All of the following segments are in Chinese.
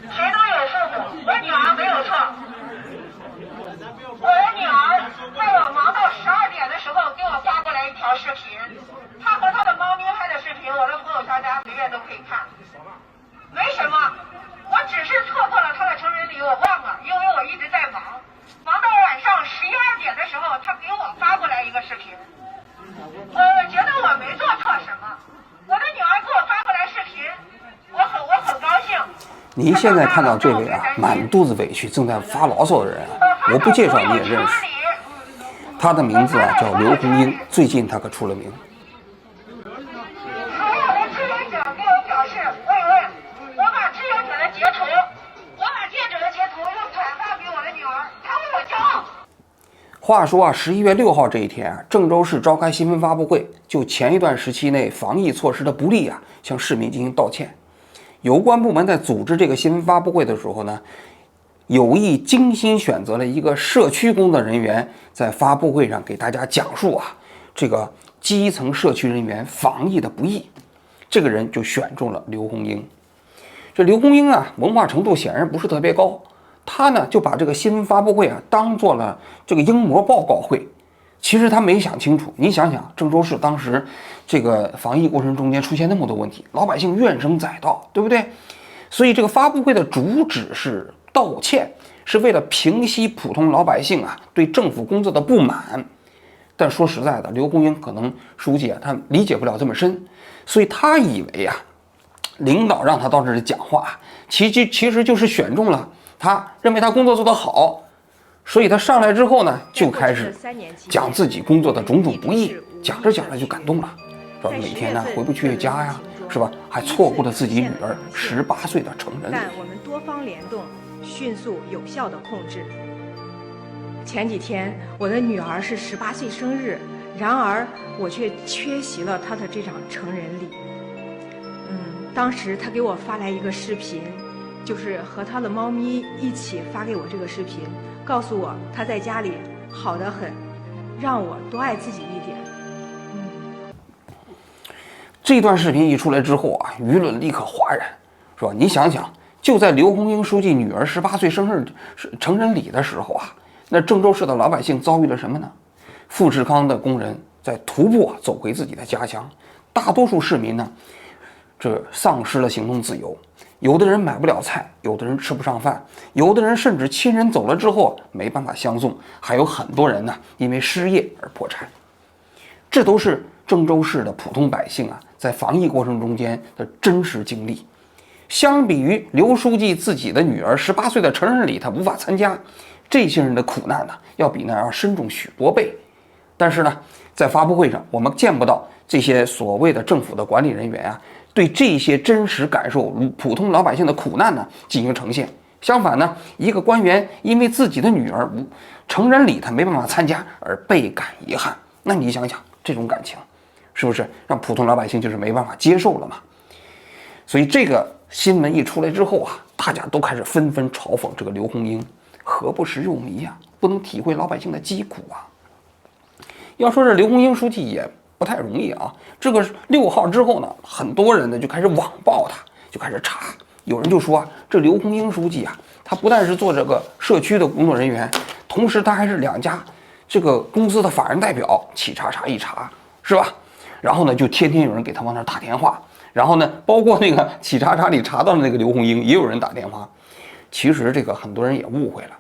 谁都有父母，我女儿没有错。我的女儿在我忙到12点的时候给我发过来一条视频，她和她的猫咪拍的视频，我的朋友圈大家随便都可以看。没什么，我只是错过了她的成人礼，我忘了，因为我一直在忙，忙到晚上11、2点的时候，她给我发过来一个视频。我觉得我没做错什么，我的女儿给我发过来视频，我很高兴。您现在看到这位啊，满肚子委屈正在发牢骚的人啊，我不介绍你也认识。他的名字啊叫刘洪英，最近他可出了名。所有的志愿者给我表示慰问，我把志愿者的截图又转发给我的女儿，她为我骄傲。话说啊，11月6号这一天啊，郑州市召开新闻发布会，就前一段时期内防疫措施的不力啊，向市民进行道歉。有关部门在组织这个新闻发布会的时候呢，有意精心选择了一个社区工作人员，在发布会上给大家讲述啊这个基层社区人员防疫的不易。这个人就选中了刘洪英。这刘洪英啊，文化程度显然不是特别高，他呢就把这个新闻发布会啊当做了这个英模报告会。其实他没想清楚，你想想，郑州市当时这个防疫过程中间出现那么多问题，老百姓怨声载道，对不对？所以这个发布会的主旨是道歉，是为了平息普通老百姓啊对政府工作的不满。但说实在的，刘洪英可能书记啊他理解不了这么深，所以他以为啊领导让他到这里讲话，其实就是选中了他，认为他工作做得好。所以他上来之后呢，就开始讲自己工作的种种不易，讲着讲着就感动了，说每天呢回不去家呀，是吧？还错过了自己女儿18岁的成人礼。但我们多方联动，迅速有效的控制。前几天我的女儿是18岁生日，然而我却缺席了她的这场成人礼。当时她给我发来一个视频，就是和她的猫咪一起发给我这个视频。告诉我他在家里好得很，让我多爱自己一点。这段视频一出来之后啊，舆论立刻哗然，是吧？你想想，就在刘洪英书记女儿18岁生日成人礼的时候啊，那郑州市的老百姓遭遇了什么呢？富士康的工人在徒步走回自己的家乡，大多数市民呢，这丧失了行动自由。有的人买不了菜，有的人吃不上饭，有的人甚至亲人走了之后没办法相送，还有很多人呢因为失业而破产。这都是郑州市的普通百姓啊在防疫过程中间的真实经历。相比于刘书记自己的女儿18岁的成人礼他无法参加，这些人的苦难呢要比那要深重许多倍。但是呢，在发布会上我们见不到这些所谓的政府的管理人员啊对这些真实感受普通老百姓的苦难呢进行呈现。相反呢，一个官员因为自己的女儿成人礼他没办法参加而倍感遗憾，那你想想这种感情是不是让普通老百姓就是没办法接受了嘛？所以这个新闻一出来之后啊，大家都开始纷纷嘲讽这个刘洪英何不食肉糜啊，不能体会老百姓的疾苦啊。要说这刘洪英书记也不太容易啊！这个6号之后呢，很多人呢就开始网暴他，就开始查。有人就说啊，这刘洪英书记啊，他不但是做这个社区的工作人员，同时他还是2家这个公司的法人代表，企查查一查，是吧？然后呢，就天天有人给他往那打电话，然后呢，包括那个企查查里查到的那个刘洪英，也有人打电话。其实这个很多人也误会了。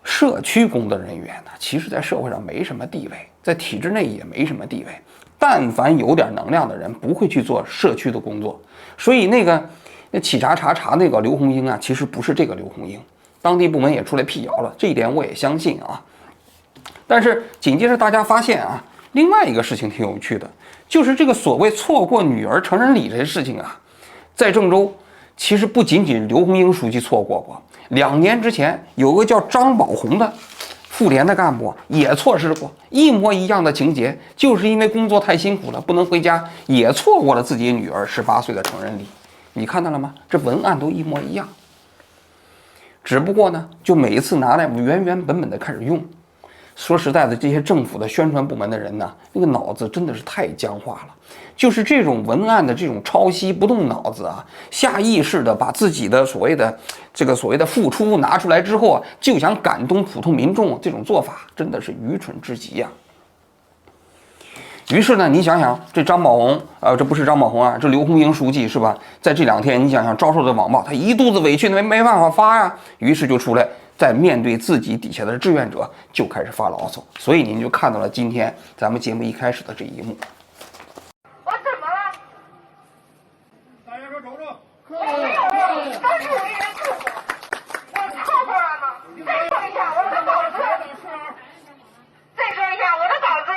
社区工作人员呢，其实在社会上没什么地位，在体制内也没什么地位。但凡有点能量的人，不会去做社区的工作。所以那企查那个刘洪英啊，其实不是这个刘洪英，当地部门也出来辟谣了，这一点我也相信啊。但是紧接着大家发现啊，另外一个事情挺有趣的，就是这个所谓错过女儿成人礼这些事情啊，在郑州其实不仅仅刘洪英书记错过过。2年之前，有个叫张宝红的妇联的干部也错失过一模一样的情节，就是因为工作太辛苦了，不能回家，也错过了自己女儿18岁的成人礼。你看到了吗？这文案都一模一样，只不过呢，就每一次拿来原本的开始用。说实在的，这些政府的宣传部门的人呢，那个脑子真的是太僵化了。就是这种文案的这种抄袭，不动脑子啊，下意识的把自己的所谓的付出拿出来之后啊，就想感动普通民众，这种做法真的是愚蠢至极呀。于是呢，你想想，这张宝红这不是张宝红啊，这刘洪英书记是吧？在这2天，你想想遭受的网暴，他一肚子委屈，没办法发呀，于是就出来，在面对自己底下的志愿者，就开始发牢骚。所以您就看到了今天咱们节目一开始的这一幕。我怎么了？大家说瞅瞅，我没有啊，当时没人看我，我错过了吗？再说一下我的稿子，再说一下我的稿子，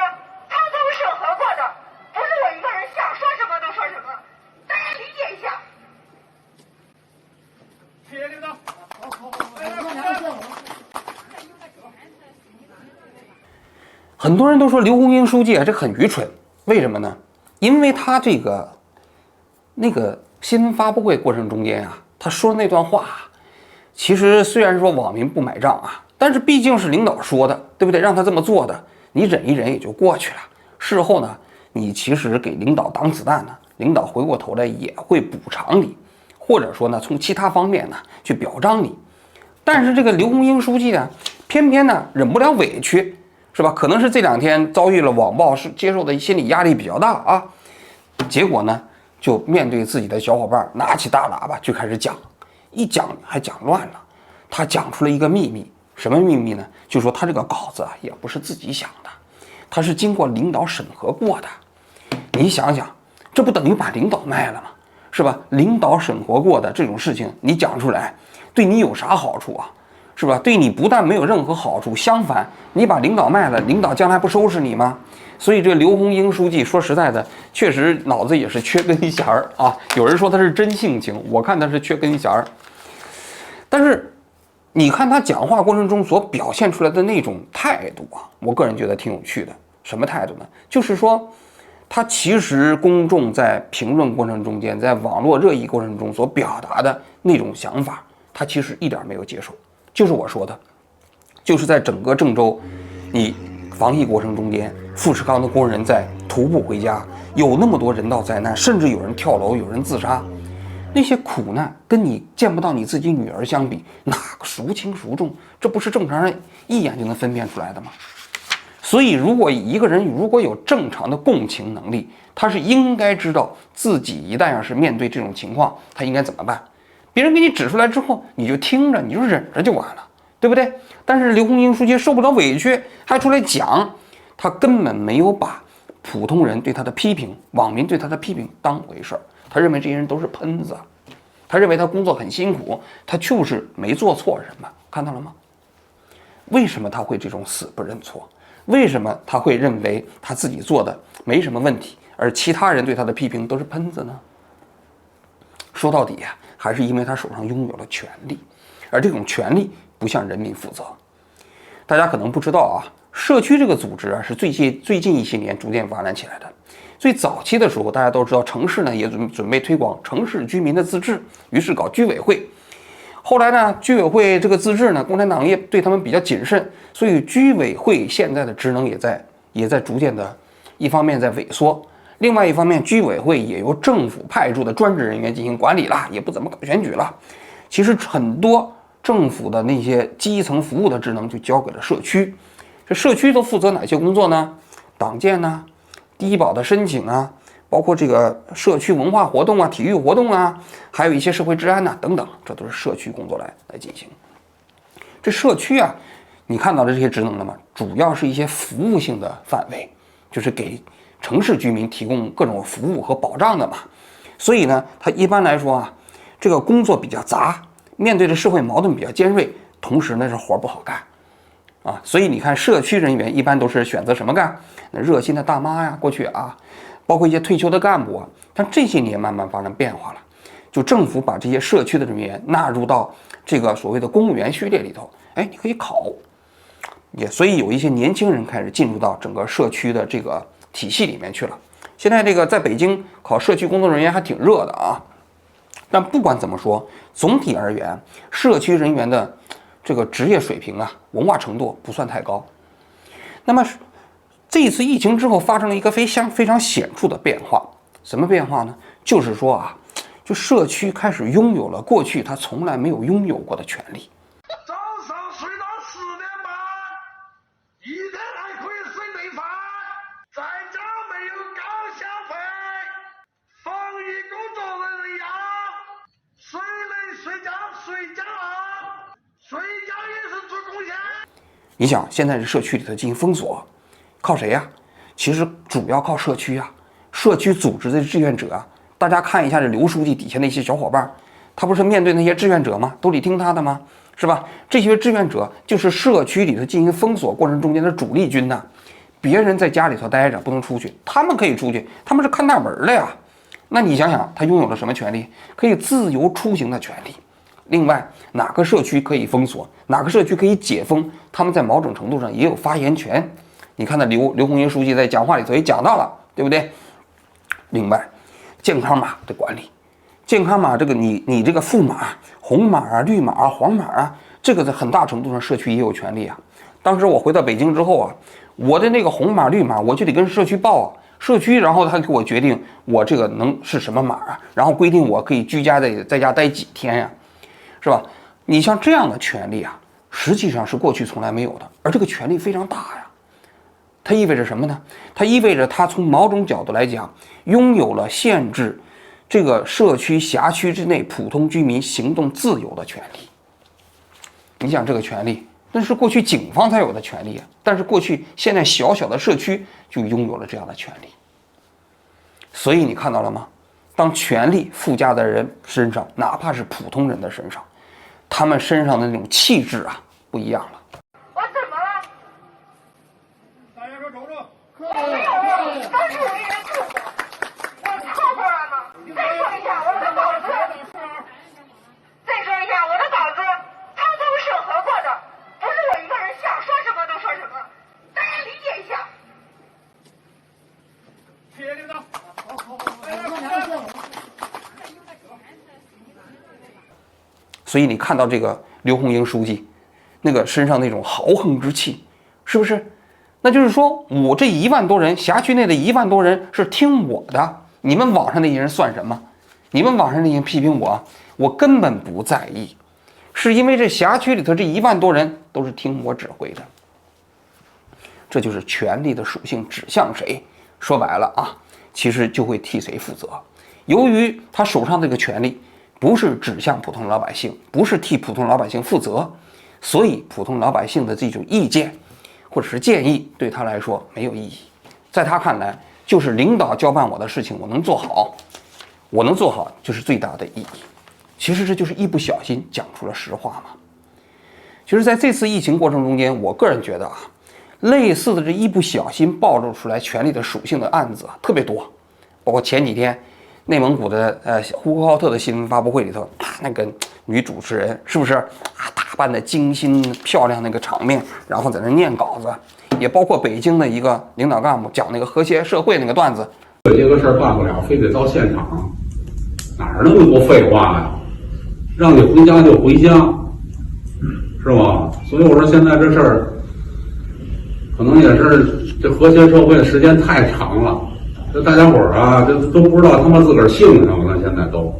他都审核过的，不是我一个人想说什么就说什么，大家理解一下。谢谢领导。很多人都说刘洪英书记啊，这很愚蠢，为什么呢？因为他那个新闻发布会过程中间啊，他说的那段话，其实虽然说网民不买账啊，但是毕竟是领导说的，对不对？让他这么做的，你忍一忍也就过去了。事后呢，你其实给领导挡子弹呢，领导回过头来也会补偿你，或者说呢，从其他方面呢去表彰你。但是这个刘洪英书记呢，偏偏呢忍不了委屈，是吧？可能是这2天遭遇了网暴，是接受的心理压力比较大啊。结果呢，就面对自己的小伙伴，拿起大喇叭就开始讲，一讲还讲乱了。他讲出了一个秘密，什么秘密呢？就说他这个稿子啊，也不是自己想的，他是经过领导审核过的。你想想，这不等于把领导卖了吗？是吧？领导审核过的这种事情，你讲出来，对你有啥好处啊？是吧？对你不但没有任何好处，相反，你把领导卖了，领导将来不收拾你吗？所以这刘洪英书记说实在的，确实脑子也是缺根弦儿啊。有人说他是真性情，我看他是缺根弦儿。但是你看他讲话过程中所表现出来的那种态度啊，我个人觉得挺有趣的。什么态度呢？就是说，他其实公众在评论过程中间，在网络热议过程中所表达的那种想法，他其实一点没有接受。就是我说的，就是在整个郑州，你防疫过程中间，富士康的工人在徒步回家，有那么多人道灾难，甚至有人跳楼，有人自杀，那些苦难跟你见不到你自己女儿相比，哪个孰轻孰重？这不是正常人一眼就能分辨出来的吗？所以，如果一个人如果有正常的共情能力，他是应该知道自己一旦要是面对这种情况，他应该怎么办。别人给你指出来之后，你就听着，你就忍着就完了，对不对？但是刘洪英书记受不了委屈，还出来讲，他根本没有把普通人对他的批评、网民对他的批评当回事儿。他认为这些人都是喷子，他认为他工作很辛苦，他就是没做错什么，看到了吗？为什么他会这种死不认错？为什么他会认为他自己做的没什么问题，而其他人对他的批评都是喷子呢？说到底呀，还是因为他手上拥有了权力，而这种权力不向人民负责。大家可能不知道啊，社区这个组织啊，是最近一些年逐渐发展起来的。最早期的时候，大家都知道，城市呢也准备推广城市居民的自治，于是搞居委会。后来呢，居委会这个自治呢，共产党也对他们比较谨慎，所以居委会现在的职能也在逐渐的，一方面在萎缩，另外一方面，居委会也由政府派驻的专职人员进行管理了，也不怎么搞选举了。其实很多政府的那些基层服务的职能就交给了社区。这社区都负责哪些工作呢？党建啊，低保的申请啊，包括这个社区文化活动啊、体育活动啊，还有一些社会治安呐、等等，这都是社区工作来进行。这社区啊，你看到的这些职能了吗？主要是一些服务性的范围，就是给城市居民提供各种服务和保障的嘛。所以呢，它一般来说啊，这个工作比较杂，面对的社会矛盾比较尖锐，同时呢是活不好干啊。所以你看，社区人员一般都是选择什么干？那热心的大妈呀，过去啊，包括一些退休的干部啊，但这些年慢慢发生变化了，就政府把这些社区的人员纳入到这个所谓的公务员序列里头，哎，你可以考，所以有一些年轻人开始进入到整个社区的这个体系里面去了。现在这个在北京考社区工作人员还挺热的啊。但不管怎么说，总体而言，社区人员的这个职业水平啊，文化程度不算太高。那么这一次疫情之后发生了一个非常显著的变化，什么变化呢？就是说啊，就社区开始拥有了过去他从来没有拥有过的权利。早上睡到4点半，一天还可以睡顿饭，在家没有高消费，防疫工作人员谁能睡觉睡觉啊，睡觉也是做贡献。你想，现在这社区里头进行封锁，靠谁呀？其实主要靠社区啊，社区组织的志愿者啊。大家看一下这刘书记底下那些小伙伴，他不是面对那些志愿者吗？都得听他的吗？是吧？这些志愿者就是社区里头进行封锁过程中间的主力军呐。别人在家里头待着不能出去，他们可以出去，他们是看大门的呀。那你想想，他拥有了什么权利？可以自由出行的权利。另外，哪个社区可以封锁，哪个社区可以解封，他们在某种程度上也有发言权。你看那刘洪英书记在讲话里头也讲到了，对不对？另外，健康码的管理，健康码这个你这个赋码、红码啊、绿码啊、黄码啊，这个在很大程度上社区也有权利啊。当时我回到北京之后啊，我的那个红码、绿码我就得跟社区报啊，社区然后他给我决定我这个能是什么码啊，然后规定我可以居家在家待几天呀，是吧？你像这样的权利啊，实际上是过去从来没有的，而这个权利非常大呀。它意味着什么呢？它意味着它从某种角度来讲，拥有了限制这个社区辖区之内普通居民行动自由的权利。你想这个权利，那是过去警方才有的权利啊，但是过去现在小小的社区就拥有了这样的权利。所以你看到了吗？当权力附加在人身上，哪怕是普通人的身上，他们身上的那种气质啊，不一样了。我怎么了？大家说瞅瞅。没有啊，当时我一人住过，我凑过来了。再说一下我的稿子，再说一下我的稿子，他都审核过的，不是我一个人想说什么就说什么，大家理解一下。谢谢领导。所以你看到这个刘洪英书记，那个身上那种豪横之气，是不是？那就是说我这1万多人，辖区内的1万多人是听我的，你们网上那些人算什么？你们网上那些人批评我，我根本不在意，是因为这辖区里头这1万多人都是听我指挥的。这就是权力的属性指向谁，说白了啊，其实就会替谁负责。由于他手上这个权力不是指向普通老百姓，不是替普通老百姓负责，所以普通老百姓的这种意见或者是建议对他来说没有意义。在他看来，就是领导交办我的事情，我能做好，我能做好就是最大的意义。其实这就是一不小心讲出了实话嘛。其实在这次疫情过程中间，我个人觉得啊，类似的这一不小心暴露出来权力的属性的案子特别多，包括前几天内蒙古的呼和浩特的新闻发布会里头，那个女主持人是不是打扮的精心漂亮那个场面，然后在那念稿子，也包括北京的一个领导干部讲那个和谐社会那个段子，有些个事儿办不了，非得到现场，哪儿那么多废话呀？让你回家就回家，是吧？所以我说现在这事儿，可能也是这和谐社会的时间太长了，这大家伙儿啊，这都不知道他妈自个儿姓什么了，现在都，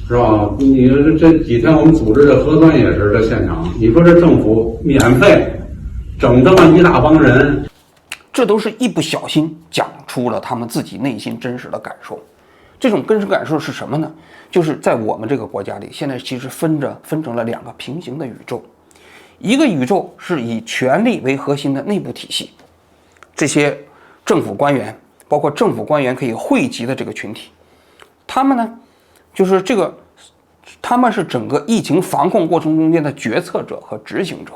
是吧？你这几天我们组织的核酸也是这现场，你说这政府免费整这么一大帮人，这都是一不小心讲出了他们自己内心真实的感受。这种真实感受是什么呢？就是在我们这个国家里，现在其实分成了2个平行的宇宙。一个宇宙是以权力为核心的内部体系，这些政府官员，包括政府官员可以汇集的这个群体，他们呢，就是他们是整个疫情防控过程中间的决策者和执行者。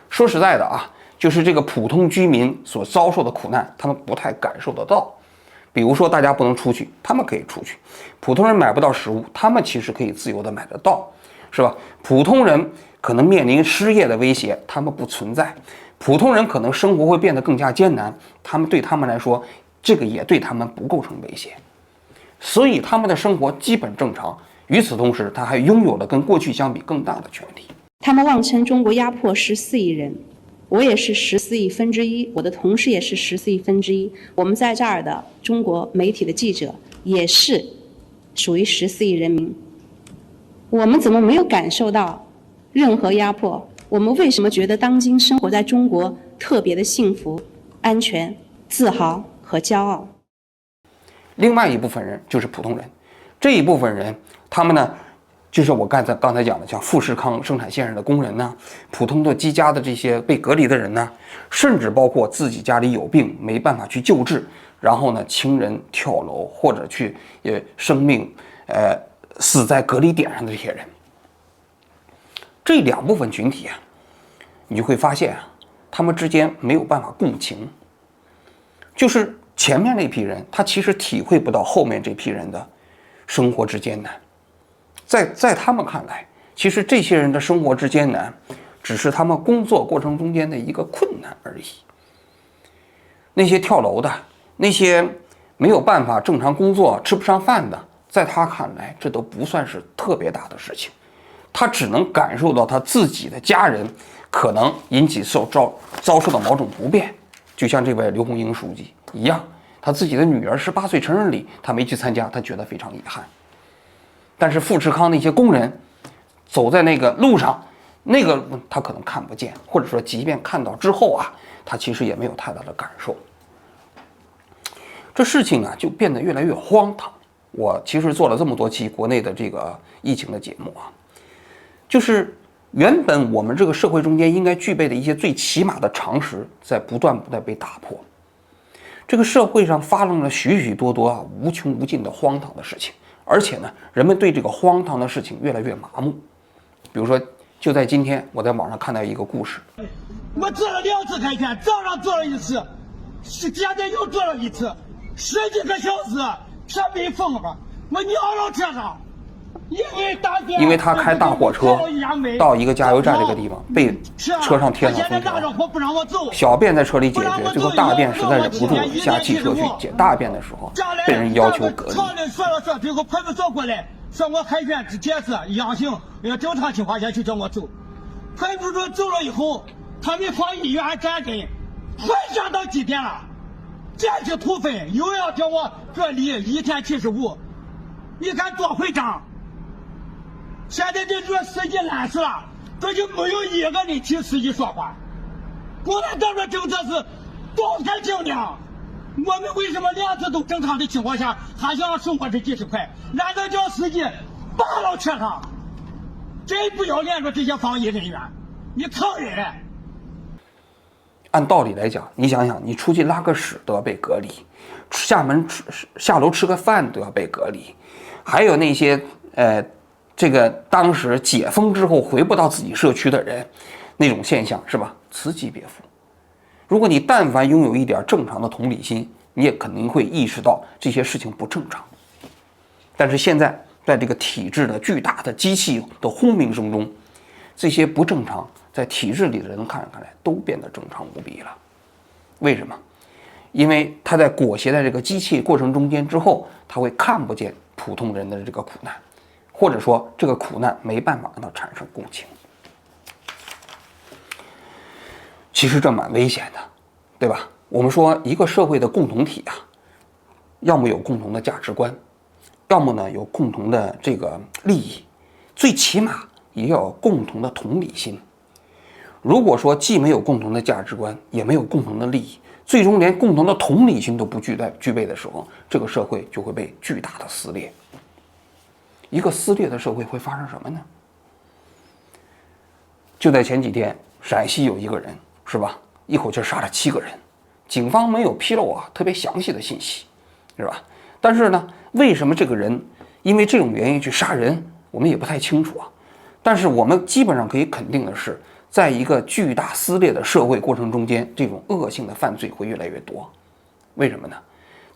说实在的啊，就是这个普通居民所遭受的苦难，他们不太感受得到。比如说大家不能出去，他们可以出去；普通人买不到食物，他们其实可以自由的买得到，是吧？普通人可能面临失业的威胁，他们不存在；普通人可能生活会变得更加艰难，对他们来说，这个也对他们不构成威胁，所以他们的生活基本正常。与此同时，他还拥有了跟过去相比更大的权利。他们妄称中国压迫14亿人，我也是14亿分之一，我的同事也是14亿分之一，我们在这儿的中国媒体的记者也是属于14亿人民。我们怎么没有感受到任何压迫？我们为什么觉得当今生活在中国特别的幸福、安全、自豪和骄傲？另外一部分人就是普通人，这一部分人，他们呢，就是我刚才讲的，像富士康生产线上的工人呢，普通的机家的这些被隔离的人呢，甚至包括自己家里有病没办法去救治，然后呢，亲人跳楼或者去生命死在隔离点上的这些人，这两部分群体啊，你就会发现啊，他们之间没有办法共情，就是前面那批人，他其实体会不到后面这批人的生活之艰难。在他们看来，其实这些人的生活之艰难，只是他们工作过程中间的一个困难而已。那些跳楼的，那些没有办法正常工作、吃不上饭的，在他看来，这都不算是特别大的事情。他只能感受到他自己的家人可能引起遭受到某种不便，就像这位刘红英书记一样，他自己的女儿18岁成人礼，他没去参加，他觉得非常遗憾。但是富士康那些工人走在那个路上，那个他可能看不见，或者说即便看到之后啊，他其实也没有太大的感受。这事情啊就变得越来越荒唐。我其实做了这么多期国内的这个疫情的节目啊，就是原本我们这个社会中间应该具备的一些最起码的常识，在不断被打破。这个社会上发生了许许多多无穷无尽的荒唐的事情，而且呢，人们对这个荒唐的事情越来越麻木。比如说，就在今天，我在网上看到一个故事。我做了2次开拳，早上做了1次，现在又做了1次，10几个小时，全被封了。我尿到车上，因为他开大货车到一个加油站这个地方，被车上贴上封条，小便在车里解决，最后大便实在忍不住下汽车去解大便的时候，被人要求隔离。最后派出所过来说我开拳检测阳性，正常情况下就叫我走。派出所走了以后，他们放医院站诊，还想到几点了？减去土分，又要叫我隔离1天75，你看多会账！现在这说司机烂死了，这就没有一个人替司机说话。共产党的政策是动态清零，我们为什么2次都正常的情况下，还想收我这几10块？难道叫司机扒到车上？真不要脸的这些防疫人员，你坑人！按道理来讲，你想想，你出去拉个屎都要被隔离，下楼吃个饭都要被隔离，还有那些这个当时解封之后回不到自己社区的人，那种现象是吧？此起彼伏。如果你但凡拥有一点正常的同理心，你也肯定会意识到这些事情不正常。但是现在，在这个体制的巨大的机器的轰鸣声中，这些不正常在体制里的人看来都变得正常无比了。为什么？因为他在裹挟在这个机器过程中间之后，他会看不见普通人的这个苦难，或者说这个苦难没办法让他产生共情。其实这蛮危险的，对吧？我们说一个社会的共同体啊，要么有共同的价值观，要么呢有共同的这个利益，最起码也要有共同的同理心。如果说既没有共同的价值观，也没有共同的利益，最终连共同的同理心都不具备的时候，这个社会就会被巨大的撕裂。一个撕裂的社会会发生什么呢？就在前几天，陕西有一个人是吧，一口气杀了7个人，警方没有披露特别详细的信息，是吧？但是呢，为什么这个人因为这种原因去杀人，我们也不太清楚啊。但是我们基本上可以肯定的是，在一个巨大撕裂的社会过程中间，这种恶性的犯罪会越来越多。为什么呢？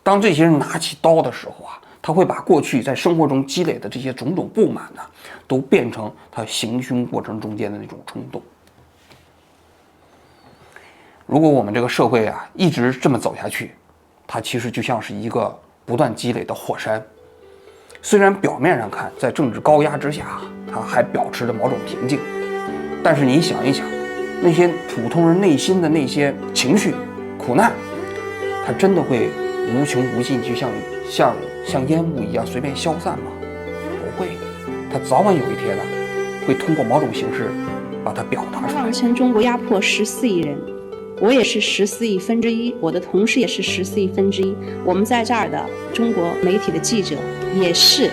当这些人拿起刀的时候他会把过去在生活中积累的这些种种不满都变成他行凶过程中间的那种冲动。如果我们这个社会一直这么走下去，它其实就像是一个不断积累的火山。虽然表面上看，在政治高压之下，它还保持着某种平静，但是你想一想，那些普通人内心的那些情绪、苦难，它真的会无穷无尽，就像烟雾一样随便消散吗？不会，它早晚有一天呢，会通过某种形式把它表达出来。全中国压迫14亿人，我也是14亿分之一，我的同事也是14亿分之一，我们在这儿的中国媒体的记者也是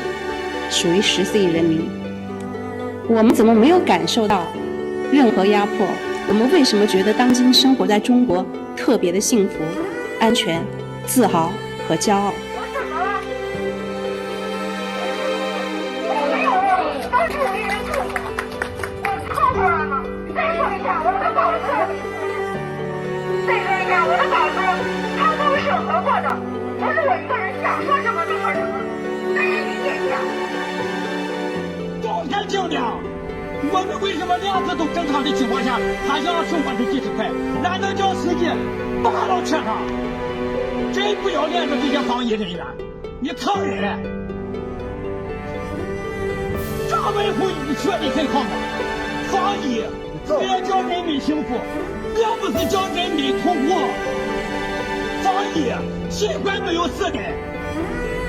属于14亿人民。我们怎么没有感受到任何压迫？我们为什么觉得当今生活在中国特别的幸福、安全、自豪和骄傲？当时我一人住，我看出来了。再说一下我的稿子，它都是审核过的，不是我一个人想说什么就说什么。大家理解一下。多干净的，我们为什么2次都正常的情况下，还想要收我这几十块？难道叫司机扒到车上？真不要脸的这些防疫人员，你坑人！咋维护医学的很好吗？防疫是要叫人民幸福，而不是叫人民痛苦。防疫新冠没有死人，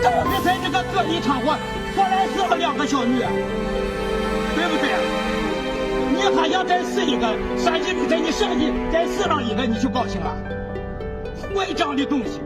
当时在这个隔离场所，后来死了2个小女，对不对？你还想再死一个，3级在你上级再死上一个，你就高兴了？违章的东西。